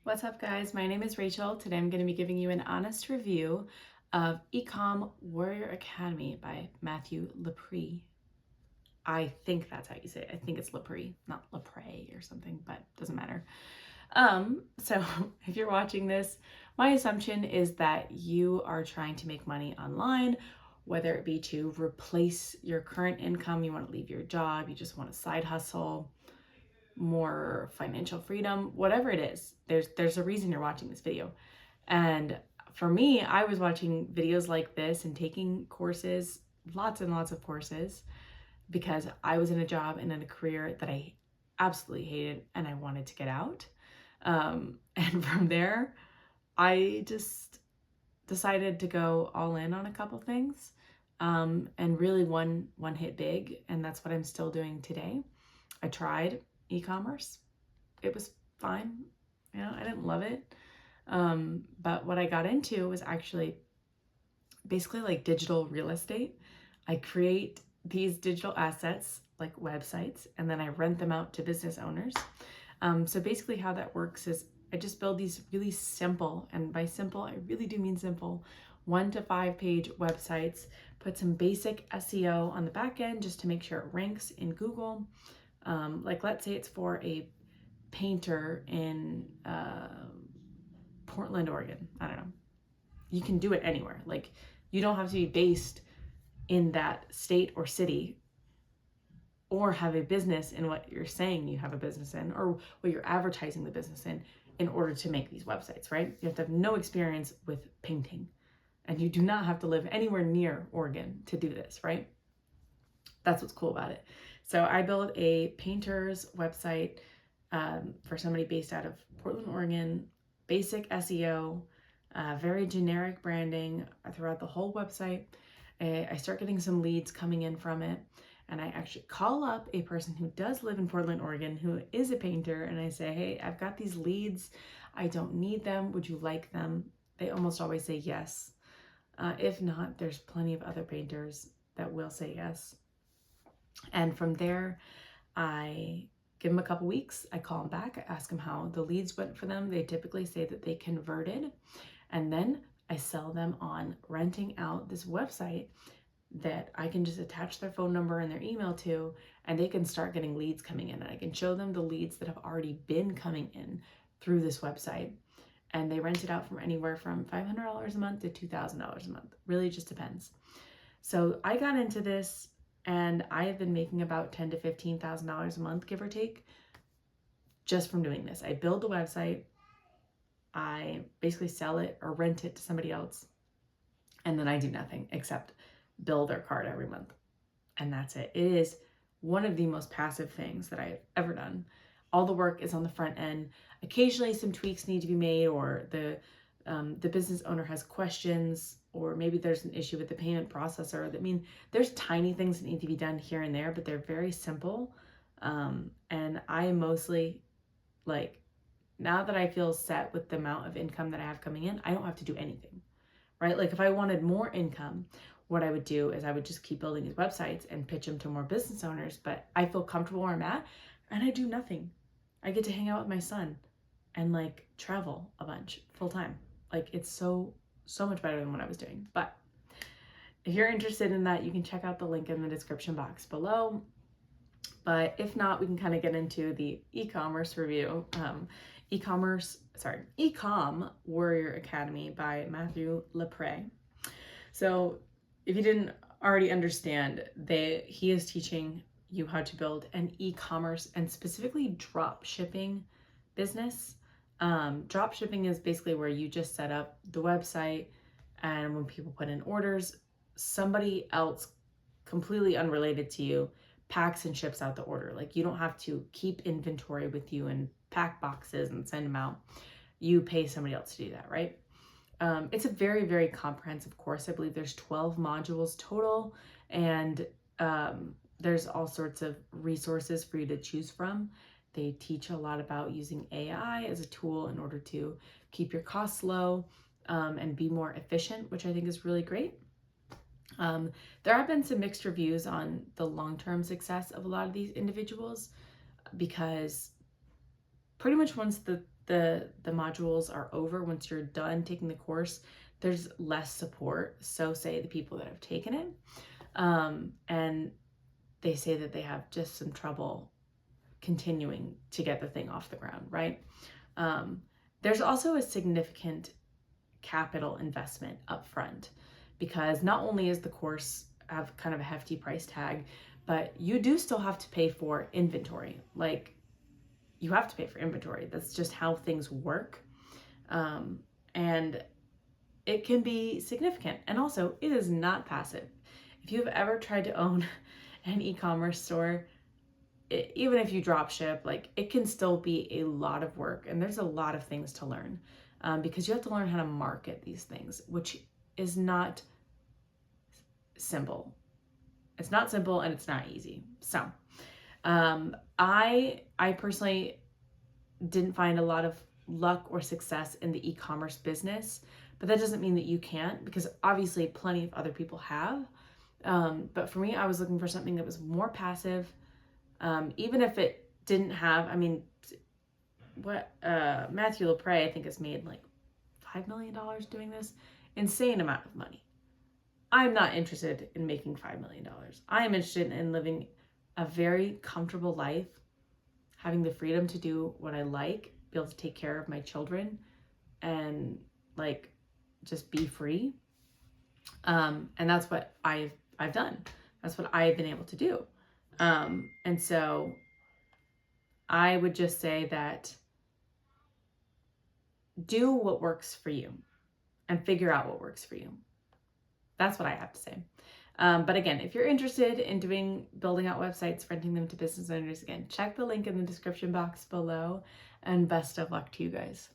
What's up, guys? My name is Rachel. Today I'm going to be giving you an honest review of Ecom Warrior Academy by Matthew Lepre. I think that's how you say it. I think it's Lepre, not Lepre or something, but doesn't matter. So if you're watching this, my assumption is that you are trying to make money online, whether it be to replace your current income, you want to leave your job, you just want a side hustle, more financial freedom, whatever it is, there's a reason you're watching this video. And for me, I was watching videos like this and taking courses, lots and lots of courses, because I was in a job and in a career that I absolutely hated and I wanted to get out. And from there, I just decided to go all in on a couple things, and really one hit big, and that's what I'm still doing today. I tried e-commerce. It was fine. I didn't love it. But what I got into was actually basically like digital real estate. I create these digital assets like websites, and then I rent them out to business owners. So basically how that works is I just build these really simple, and by simple, I really do mean simple, 1 to 5 page websites, put some basic SEO on the back end just to make sure it ranks in Google. Like let's say it's for a painter in Portland, Oregon. I don't know. You can do it anywhere. Like you don't have to be based in that state or city or have a business in what you're saying you have a business in or what you're advertising the business in order to make these websites, right? You have to have no experience with painting, and you do not have to live anywhere near Oregon to do this, right? That's what's cool about it. So I built a painter's website for somebody based out of Portland, Oregon, basic SEO, very generic branding throughout the whole website. I start getting some leads coming in from it, and I actually call up a person who does live in Portland, Oregon, who is a painter, and I say, hey, I've got these leads. I don't need them. Would you like them? They almost always say yes. If not, there's plenty of other painters that will say yes. And from there, I give them a couple weeks. I call them back. I ask them how the leads went for them. They typically say that they converted. And then I sell them on renting out this website that I can just attach their phone number and their email to, and they can start getting leads coming in. And I can show them the leads that have already been coming in through this website. And they rent it out from anywhere from $500 a month to $2,000 a month. Really just depends. So I got into this, and I have been making about $10,000 to $15,000 a month, give or take, just from doing this. I build the website, I basically sell it or rent it to somebody else, and then I do nothing except bill their card every month. And that's it. It is one of the most passive things that I've ever done. All the work is on the front end. Occasionally some tweaks need to be made, or the business owner has questions, or maybe there's an issue with the payment processor. There's tiny things that need to be done here and there, but they're very simple. And I mostly, like, now that I feel set with the amount of income that I have coming in, I don't have to do anything, right? Like if I wanted more income, what I would do is I would just keep building these websites and pitch them to more business owners, but I feel comfortable where I'm at and I do nothing. I get to hang out with my son and like travel a bunch full time. Like it's so much better than what I was doing. But if you're interested in that, you can check out the link in the description box below. But if not, we can kind of get into the e-commerce review. Ecom Warrior Academy by Matthew Lepre. So if you didn't already understand, he is teaching you how to build an e-commerce and specifically drop shipping business. Drop shipping is basically where you just set up the website, and when people put in orders, somebody else completely unrelated to you packs and ships out the order. Like you don't have to keep inventory with you and pack boxes and send them out. You pay somebody else to do that, right? It's a very, very comprehensive course. I believe there's 12 modules total, and there's all sorts of resources for you to choose from. They teach a lot about using AI as a tool in order to keep your costs low and be more efficient, which I think is really great. There have been some mixed reviews on the long-term success of a lot of these individuals, because pretty much once the the modules are over, once you're done taking the course, there's less support. So say the people that have taken it, and they say that they have just some trouble continuing to get the thing off the ground, right? There's also a significant capital investment up front, because not only is the course have kind of a hefty price tag, but you do still have to pay for inventory. Like, you have to pay for inventory. That's just how things work. And it can be significant. And also, it is not passive. If you've ever tried to own an e-commerce store, even if you drop ship, like, it can still be a lot of work, and there's a lot of things to learn, because you have to learn how to market these things, which is not simple. It's not simple, and it's not easy. So I personally didn't find a lot of luck or success in the e-commerce business, but that doesn't mean that you can't, because obviously plenty of other people have. But for me, I was looking for something that was more passive. Even if it didn't have, I mean, what Matthew Lepre, I think, has made like $5 million doing this. Insane amount of money. I'm not interested in making $5 million. I am interested in living a very comfortable life, having the freedom to do what I like, be able to take care of my children, and like just be free. And that's what I've done. That's what I've been able to do. And so I would just say that do what works for you and figure out what works for you. That's what I have to say. But again, if you're interested in building out websites, renting them to business owners, again, check the link in the description box below, and best of luck to you guys.